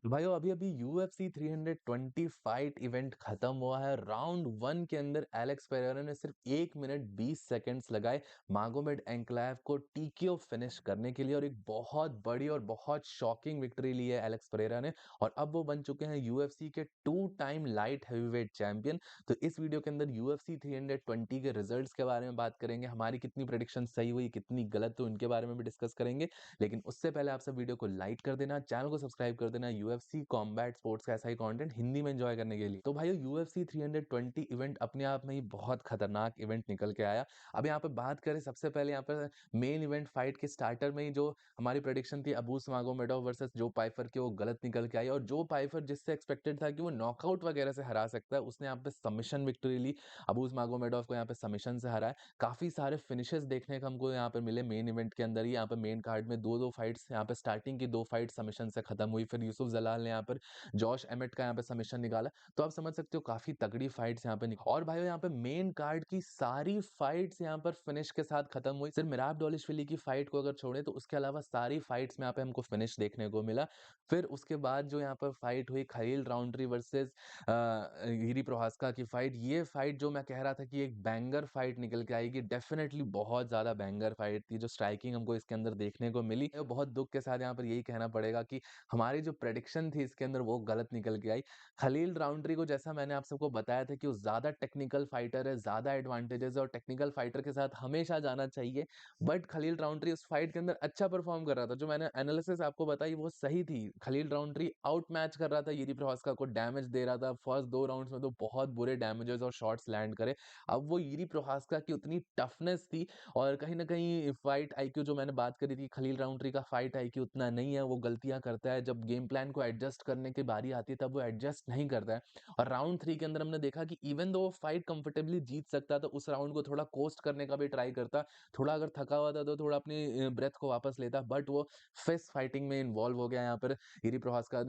भाइयों अभी-अभी UFC 320 fight event खत्म हुआ है। राउंड 1 के अंदर एलेक्स पेरेरा ने सिर्फ 1 मिनट 20 सेकंड्स लगाए मागोमेड एंक्लेव को टीकेओ फिनिश करने के लिए और एक बहुत बड़ी और बहुत शॉकिंग विक्ट्री ली है एलेक्स पेरेरा ने और अब वो बन चुके हैं यूएफसी के 2 टाइम लाइट हेवीवेट चैंपियन। तो इस वीडियो के अंदर यूएफसी 320 के रिजल्ट्स के बारे में बात करेंगे, हमारी कितनी प्रेडिक्शन सही हुई, कितनी गलत, तो उनके बारे में भी डिस्कस करेंगे। लेकिन उससे पहले आप सब वीडियो को लाइक कर देना, चैनल को सब्सक्राइब कर देना यूएफसी कॉम्बैट स्पोर्ट्स का ऐसा ही कंटेंट हिंदी में एंजॉय करने के लिए। तो भाइयों यूएफसी 320 इवेंट अपने आप में ही बहुत खतरनाक इवेंट निकल के आया। अब यहाँ पे बात करें सबसे पहले यहाँ पर मेन इवेंट फाइट के स्टार्टर में ही जो हमारी प्रेडिक्शन थी अबूस मागोमेडोव वर्सेस जो पाइफर की, वो गलत निकल के आई और जो पाइफर जिससे एक्सपेक्टेड था कि वो नॉकआउट वगैरह से हरा सकता है, उसने यहाँ पे सबमिशन विक्ट्री ली। अबूस मागोमेडोव को यहाँ पे सबमिशन से हराया। काफी सारे फिनिशेस देखने को हमको यहाँ पे मिले मेन इवेंट के अंदर ही। यहाँ पे मेन कार्ड में दो फाइट्स, यहाँ पे स्टार्टिंग की 2 फाइट सबमिशन से खत्म हुई, फिर यूसुफ जलाल ने यहाँ पर जॉश एमेट का यहाँ पे सबमिशन निकाला। तो आप समझ सकते हो काफी तगड़ी फाइट्स यहाँ पे और भाइयों यहाँ पे मेन कार्ड की सारी फाइट्स यहाँ पर फिनिश के साथ खत्म हुई। सिर्फ मिराब डोलिशविली की फाइट को अगर छोड़े तो उसके अलावा सारी फाइट्स में यहाँ पे हमको फिनिश देखने को मिला। फिर उसके बाद जो यहाँ पर फाइट हुई खलील राउंड्री वर्सेस गिरी प्रोहास्का की फाइट, ये फाइट जो मैं कह रहा था कि एक बैंगर फाइट निकल के आएगी, डेफिनेटली बहुत ज्यादा बैंगर फाइट थी। जो स्ट्राइकिंग हमको इसके अंदर देखने को मिली, तो बहुत दुख के साथ यहाँ पर यही कहना पड़ेगा कि हमारी जो प्रेडिक्शन थी इसके अंदर वो गलत निकल के आई। खलील राउंड्री को जैसा मैंने आप सबको बताया था कि वो ज्यादा टेक्निकल फाइटर है, ज्यादा एडवांटेजेस है और टेक्निकल फाइटर के साथ हमेशा जाना चाहिए। बट खलील राउंड्री उस फाइट के अंदर अच्छा परफॉर्म कर रहा था, जो मैंने एनालिसिस आपको बताई वो सही थी। खलील राउंड्री आउट मैच कर रहा था, यूरी प्रोहास्का को डैमेज दे रहा था। फर्स्ट 2 राउंड्स में तो बहुत बुरे डैमेजेस और शॉट्स लैंड करे। अब वो यूरी प्रोहास्का की उतनी टफनेस थी और कहीं न कहीं फाइट आईक्यू जो मैंने बात करी थी, खलील राउंड्री का फाइट आईक्यू उतना नहीं है, वो गलतियाँ करता है। जब गेम प्लान को एडजस्ट करने की बारी आती है तब वो एडजस्ट नहीं करता है। और राउंड 3 के अंदर हमने देखा कि इवन दो वो फाइट कंफर्टेबली जीत सकता था, उस राउंड को थोड़ा कोस्ट करने का भी ट्राई करता। थोड़ा अगर थका हुआ था तो थोड़ा अपनी ब्रेथ को वापस लेता, बट वो फिस्ट फाइटिंग में इन्वॉल्व हो गया यहाँ पर यूरी प्रोहास्का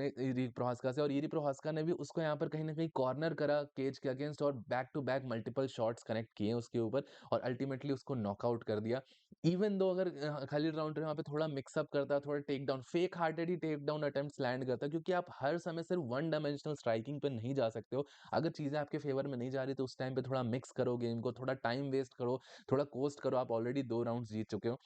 से, और यूरी प्रोहास्का ने भी उसको यहाँ पर कहीं न कहीं कॉर्नर करा केज के अगेंस्ट और back to back multiple shots connect किए उसके ऊपर और अल्टीमेटली उसको नॉकआउट कर दिया। इवन दो अगर खलील राउंड्री वहाँ पे थोड़ा मिक्स अप करता, थोड़ा टेक डाउन, फेक हार्टेड ही टेक डाउन अटेम्प्ट्स लैंड करता, क्योंकि आप हर समय सिर्फ वन डायमेंशनल स्ट्राइकिंग पे नहीं जा सकते हो। अगर चीजें आपके फेवर में नहीं जा रही तो उस टाइम पे थोड़ा मिक्स करो गेम को, थोड़ा टाइम वेस्ट करो, थोड़ा कोस्ट करो। आप ऑलरेडी 2 राउंड्स जीत चुके हो।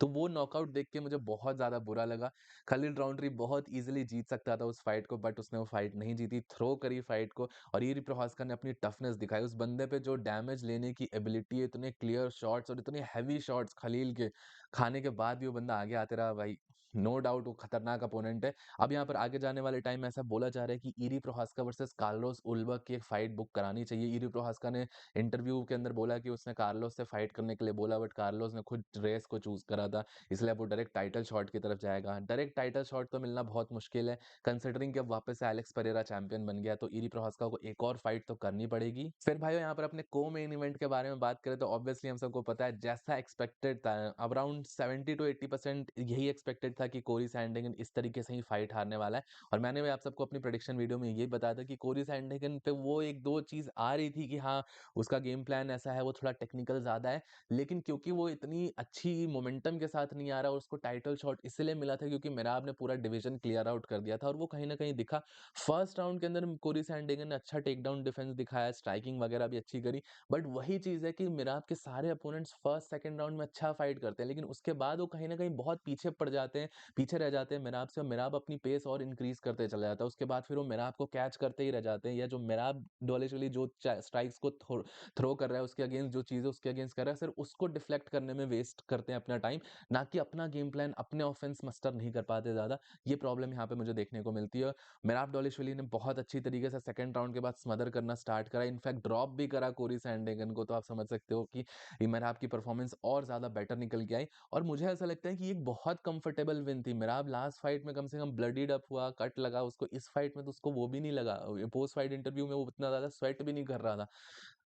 तो वो नॉकआउट देख के मुझे बहुत ज़्यादा बुरा लगा। खलील राउंड्री बहुत ईज़िली जीत सकता था उस फाइट को, बट उसने वो फाइट नहीं जीती, थ्रो करी फाइट को और यूरी प्रोहास्का ने अपनी टफनेस दिखाई। उस बंदे पे जो डैमेज लेने की एबिलिटी है, इतने क्लियर शॉट्स और इतने हेवी शॉट्स खलील के खाने के बाद भी वो बंदा आगे आते रहा भाई। नो डाउट वो खतरनाक अपोनेंट है। अब यहाँ पर आगे जाने वाले टाइम में ऐसा बोला जा रहा है कि यूरी प्रोहास्का वर्सेस कार्लोस उल्बर्ग की एक फाइट बुक करानी चाहिए। यूरी प्रोहास्का ने इंटरव्यू के अंदर बोला कि उसने कार्लोस से फाइट करने के लिए बोला, बट कार्लोस ने खुद रेस को चूज करा था, इसलिए अब वो डायरेक्ट टाइटल शॉट की तरफ जाएगा। डायरेक्ट टाइटल शॉट तो मिलना बहुत मुश्किल है, कंसिडरिंग कि अब वापस से एलेक्स पेरेरा चैंपियन बन गया, तो यूरी प्रोहास्का को एक और फाइट तो करनी पड़ेगी। फिर भाइयों यहाँ पर अपने को मेन इवेंट के बारे में बात करें तो ऑब्वियसली हम सबको पता है जैसा एक्सपेक्टेड था, अराउंड 70 to 80% यही एक्सपेक्टेड था कि कोरी सैंडहेगन इस तरीके से ही फाइट हारने वाला है। और मैंने भी आप सबको अपनी प्रेडिक्शन वीडियो में ये बताया था कि कोरी सैंडहेगन पे वो एक दो चीज आ रही थी कि हाँ उसका गेम प्लान ऐसा है, वो थोड़ा टेक्निकल ज्यादा है, लेकिन क्योंकि वो इतनी अच्छी मोमेंटम के साथ नहीं आ रहा और उसको टाइटल शॉट इसलिए मिला था क्योंकि मिराब ने पूरा डिवीजन क्लियर आउट कर दिया था और वो कहीं ना कहीं दिखा। फर्स्ट राउंड के अंदर कोरी सैंडहेगन ने अच्छा टेक डाउन डिफेंस दिखाया, स्ट्राइकिंग वगैरह भी अच्छी करी, बट वही चीज है कि मिराब के सारे अपोनेंट्स फर्स्ट सेकंड राउंड में अच्छा फाइट करते हैं, लेकिन उसके बाद वो कहीं ना कहीं बहुत पीछे पड़ जाते हैं, पीछे रह जाते हैं मिराब से, और मिराब अपनी पेस और इंक्रीज करते चला जाता है। उसके बाद फिर वो मिराब को कैच करते ही रह जाते हैं, या जो मिराब डोलेशली जो स्ट्राइक्स को थ्रो कर रहा है उसके अगेंस्ट, जो चीजें उसके अगेंस्ट कर रहा है, सिर्फ उसको डिफ्लेक्ट करने में वेस्ट करते हैं अपना टाइम, ना कि अपना गेम प्लान, अपने ऑफेंस मस्टर नहीं कर पाते ज्यादा। ये प्रॉब्लम यहाँ पे मुझे देखने को मिलती है। मिराब डोलिशविली ने बहुत अच्छी तरीके से सेकंड राउंड के बाद स्मदर करना स्टार्ट करा, इनफैक्ट ड्रॉप भी करा कोरी सैंडहेगन को, तो आप समझ सकते हो कि मिराब की परफॉर्मेंस और ज्यादा बेटर निकल के आई। और मुझे ऐसा लगता है कि एक बहुत कंफर्टेबल विन थी। मिराब लास्ट फाइट में कम से कम ब्लडीड अप हुआ, कट लगा उसको, इस फाइट में तो उसको वो भी नहीं लगा, पोस्ट फाइट इंटरव्यू में वो इतना ज्यादा स्वेट भी नहीं कर रहा था।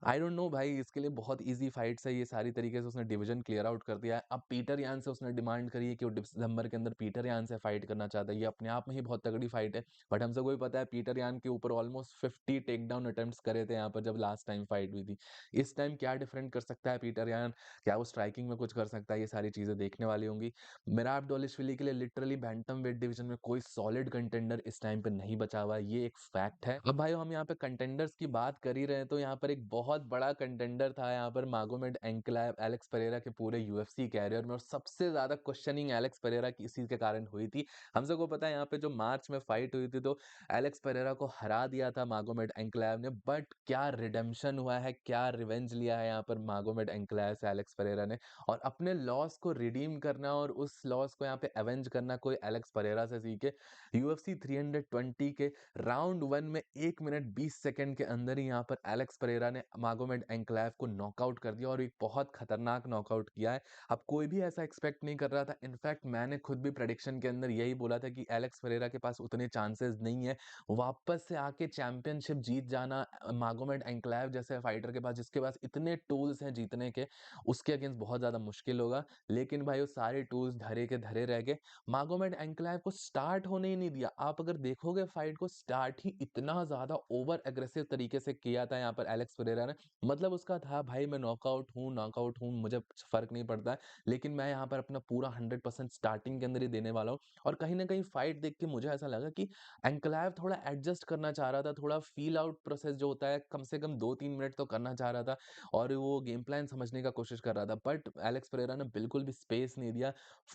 आई डोंट नो भाई, इसके लिए बहुत ईज़ी फाइट्स है, ये सारी तरीके से उसने डिवीज़न क्लियर आउट कर दिया है। अब पीटर यान से उसने डिमांड करी है कि वो दिसंबर के अंदर पीटर यान से फाइट करना चाहता है। ये अपने आप में ही बहुत तगड़ी फाइट है। बट हम सबको भी पता है पीटर यान के ऊपर ऑलमोस्ट 50 टेकडाउन अटेम्प्ट्स करे थे यहाँ पर जब लास्ट टाइम फाइट हुई थी। इस टाइम क्या डिफरेंट कर सकता है पीटर यान? क्या वो स्ट्राइकिंग में कुछ कर सकता है? ये सारी चीज़ें देखने वाली होंगी। मिराब के लिए लिटरली बैंटम वेट डिवीज़न में कोई सॉलिड कंटेंडर इस टाइम पे नहीं बचा हुआ है, ये एक फैक्ट है। अब भाइयों हम यहाँ पे कंटेंडर्स की बात कर ही रहे हैं, तो यहाँ पर एक बहुत बड़ा कंटेंडर था यहाँ पर मागोमेड एंकलाव एलेक्स पेरेरा के पूरे यूएफसी कैरियर में, और सबसे ज्यादा क्वेश्चनिंग एलेक्स पेरेरा की इसी के कारण हुई थी। हम सबको पता है यहाँ पे जो मार्च में फाइट हुई थी तो एलेक्स पेरेरा को हरा दिया था मागोमेड एंकलाव ने, बट क्या रिडेम्पशन हुआ है, क्या रिवेंज लिया है यहाँ पर मागोमेड एंकलाव से एलेक्स पेरेरा ने, और अपने लॉस को रिडीम करना और उस लॉस को यहाँ पे एवेंज करना कोई एलेक्स पेरेरा से सीखे। यूएफसी 320 के राउंड 1 में 1 मिनट 20 सेकंड के अंदर ही यहाँ पर एलेक्स पेरेरा ने मागोमेड एंक्लेव को नॉकआउट कर दिया, और एक बहुत खतरनाक नॉकआउट किया है। अब कोई भी ऐसा एक्सपेक्ट नहीं कर रहा था। इनफैक्ट मैंने खुद भी प्रेडिक्शन के अंदर यही बोला था कि एलेक्स पेरेरा के पास उतने चांसेस नहीं है वापस से आके चैंपियनशिप जीत जाना। मागोमेड एंक्लेव जैसे फाइटर के पास, जिसके पास इतने टूल्स हैं जीतने के, उसके अगेंस्ट बहुत ज्यादा मुश्किल होगा। लेकिन भाई वो सारे टूल्स धरे के धरे रह गए। मागोमेड एंक्लेव को स्टार्ट होने ही नहीं दिया। आप अगर देखोगे फाइट को, स्टार्ट ही इतना ज्यादा ओवर एग्रेसिव तरीके से किया था यहाँ पर एलेक्स पेरेरा ने। मतलब उसका था भाई मैं नॉकआउट हूँ, मुझे फर्क नहीं पड़ता है, लेकिन मैं यहाँ पर अपना पूरा 100% स्टार्टिंग के अंदर ही देने वाला हूँ। और कहीं ना कहीं फाइट देख के मुझे ऐसा लगा कि एंक्लेव थोड़ा एडजस्ट करना चाह रहा था, थोड़ा फील आउट प्रोसेस जो होता है कम से कम 2-3 मिनट तो करना चाह रहा था, और वो गेम प्लान समझने का कोशिश कर रहा था। बट एलेक्स पेरेरा ने बिल्कुल भी स्पेस नहीं दिया।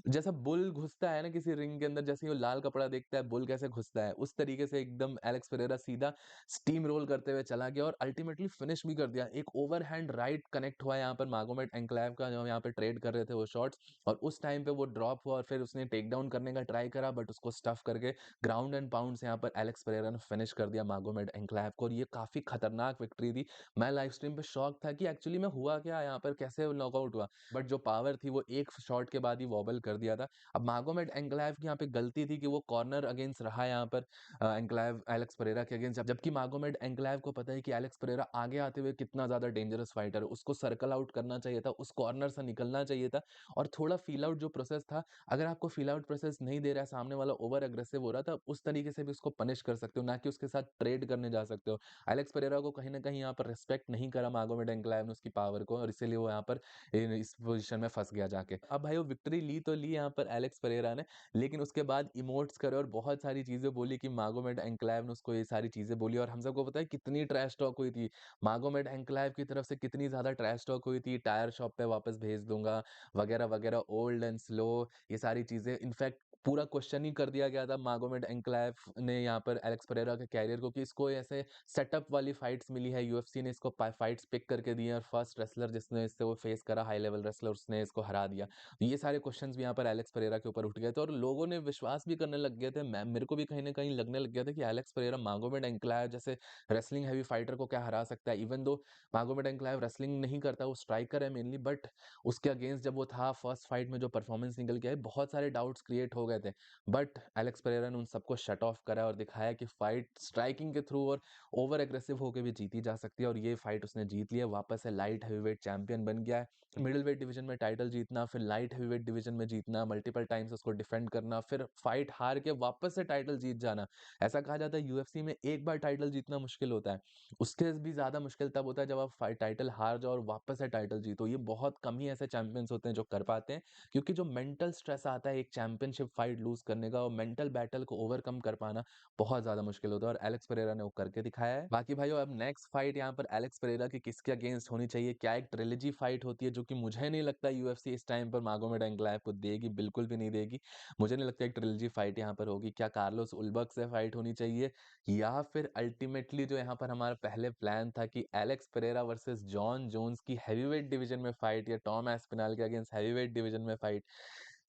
जैसा बुल घुसता है ना किसी रिंग के अंदर, जैसे ही वो लाल कपड़ा देखता है बुल कैसे घुसता है, उस तरीके से एकदम एलेक्स पेरेरा सीधा स्टीम रोल करते हुए चला गया और अल्टीमेटली फिनिश भी कर दिया। एक ओवरहैंड राइट कनेक्ट हुआ यहाँ पर मागोमेड एंक्लेव का, जो यहाँ पे ट्रेड कर रहे थे वो शॉट्स, और उस टाइम पे वो ड्रॉप हुआ और फिर उसने टेक डाउन करने का ट्राई करा, बट उसको स्टफ करके ग्राउंड एंड पाउंड से यहाँ पर एलेक्स पेरेरा ने फिनिश कर दिया मागोमेड एंक्लेव को, और ये काफी खतरनाक विक्ट्री थी। मैं लाइव स्ट्रीम पे शॉक था कि एक्चुअली में हुआ क्या यहाँ पर, कैसे नॉकआउट हुआ, बट जो पावर थी वो एक शॉट के बाद ही वॉबल कर दिया था। अब मागोमेड एंक्लेव की यहाँ पे गलती थी कि वो कॉर्नर अगेंस्ट रहा यहाँ पर एंक्लेव एलेक्स पेरेरा के अगेंस्ट, जबकि मागोमेड एंक्लेव को पता है कि एलेक्स पेरेरा आगे आते हुए कितना ज्यादा डेंजरस फाइटर है, उसको सर्कल आउट करना चाहिए था, उस कॉर्नर से निकलना चाहिए था, और थोड़ा फील आउट जो प्रोसेस था, अगर आपको फील आउट प्रोसेस नहीं दे रहा है, सामने वाला ओवर अग्रेसिव हो रहा था, उस तरीके से भी उसको पनिश कर सकते हो, ना कि उसके साथ ट्रेड करने जा सकते हो। एलेक्स पेरेरा को कहीं ना कहीं यहाँ पर रिस्पेक्ट नहीं करा मागोमेड एंक्लेव ने उसकी पावर को, और इसीलिए वो यहाँ पर इस पोजीशन में फंस गया जाके। अब भाई वो विक्ट्री ली तो ली यहाँ पर एलेक्स पेरेरा ने, लेकिन उसके बाद इमोट्स करे और बहुत सारी चीजें बोली कि मागोमेड एंक्लेव ने उसको ये सारी चीजें बोली, और हम सबको पता है कितनी ट्रैश टॉक हुई थी मागोमेड एंक्लेव की तरफ से, कितनी ज्यादा ट्रैश टॉक हुई थी, टायर शॉप पे वापस भेज दूंगा वगैरह वगैरह, ओल्ड एंड स्लो, ये सारी चीजें। इनफैक्ट पूरा क्वेश्चन ही कर दिया गया था मागोमेड एंक्लेव ने यहाँ पर एलेक्स पेरेरा के कैरियर को, कि इसको ऐसे सेटअप वाली फाइट्स मिली है, यूएफसी ने इसको फाइट्स पिक करके दी है, और फर्स्ट रेसलर जिसने इससे वो फेस करा हाई लेवल रेसलर, उसने इसको हरा दिया। ये सारे क्वेश्चंस भी यहाँ पर एलेक्स पेरेरा के ऊपर उठ गए थे, और लोगों ने विश्वास भी करने लग गए थे। मैं मेरे को भी कहीं ना कहीं लगने लग गया था कि एलेक्स पेरेरा मागोमेड एंक्लेव जैसे रेसलिंग हैवी फाइटर को क्या हरा सकता है। इवन दो मागोमेड एंक्लेव रेसलिंग नहीं करता, वो स्ट्राइकर है मेनली, बट उसके अगेंस्ट जब वो था फर्स्ट फाइट में जो परफॉर्मेंस निकल के आए, बहुत सारे डाउट्स क्रिएट हो गए थे, बट एलेक्स पेरेरा ने उन सबको शट ऑफ करा और दिखाया कि फाइट स्ट्राइकिंग के थ्रू और ओवर एग्रेसिव होकर भी जीती जा सकती है, और ये फाइट उसने जीत लिया, वापस से लाइट हैवीवेट चैंपियन बन गया है। मिडिल वेट डिवीजन में टाइटल जीतना, फिर लाइट हैवीवेट डिवीजन में जीतना, मल्टीपल टाइम्स उसको डिफेंड करना, फिर फाइट हार के वापस से टाइटल जीत जाना। ऐसा कहा जाता है यूएफसी में एक बार टाइटल जीतना मुश्किल होता है, उसके भी ज्यादा मुश्किल तब होता है जब आप टाइटल हार जाओ और वापस से टाइटल जीतो। ये बहुत कम ही ऐसे चैंपियंस होते हैं जो कर पाते हैं, क्योंकि जो मेंटल स्ट्रेस आता है एक चैंपियनशिप फाइट लूज करने का, और मेंटल बैटल को ओवरकम कर पाना बहुत ज्यादा मुश्किल होता है, और एलेक्स पेरेरा ने वो करके दिखाया है। बाकी भाइयों अब नेक्स्ट फाइट यहाँ पर एलेक्स पेरेरा की किसके अगेंस्ट होनी चाहिए, क्या एक ट्रिलॉजी फाइट होती है, जो कि मुझे नहीं लगता यूएफसी इस टाइम पर मागोमेड एंक्लेव को देगी, बिल्कुल भी नहीं देगी। मुझे नहीं लगता एक ट्रिलॉजी फाइट यहाँ पर होगी। क्या कार्लोस उल्बर्ग से फाइट होनी चाहिए, या फिर अल्टीमेटली जो यहाँ पर हमारा पहले प्लान था कि Alex Pereira versus Jon Jones की हैवीवेट डिवीजन में फाइट, या टॉम एस्पिनल के अगेंस्ट हैवीवेट डिवीजन में फाइट,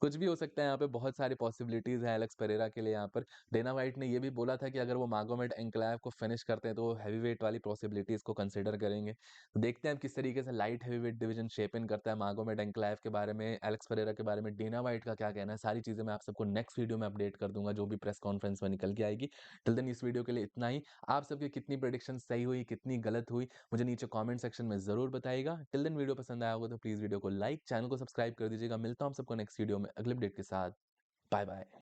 कुछ भी हो सकता है यहाँ पे, बहुत सारी पॉसिबिलिटीज़ हैं एलेक्स पेरेरा के लिए यहाँ पर। डेना व्हाइट ने ये भी बोला था कि अगर वो मागोमेड एंक्लेव को फिनिश करते हैं तो वो हेवीवेट वाली पॉसिबिलिटीज़ को कंसीडर करेंगे। तो देखते हैं अब किस तरीके से light heavyweight division shape in करता है। मागोमेड एंक्लेव के बारे में, एलेक्स पेरेरा के बारे में, डेना व्हाइट का क्या कहना है, सारी चीज़ें मैं आप सबको नेक्स्ट वीडियो में अपडेट कर दूँगा, जो भी प्रेस कॉन्फ्रेंस में निकल के आएगी। टिल देन इस वीडियो के लिए इतना ही। आप सबकी कितनी प्रेडिक्शन सही हुई, कितनी गलत हुई, मुझे नीचे कमेंट सेक्शन में ज़रूर बताइएगा। टिल देन वीडियो पसंद आया होगा तो प्लीज़ वीडियो को लाइक, चैनल को सब्सक्राइब कर दीजिएगा। मिलता हूँ आप सबको नेक्स्ट वीडियो में अगले अपडेट के साथ। Bye bye.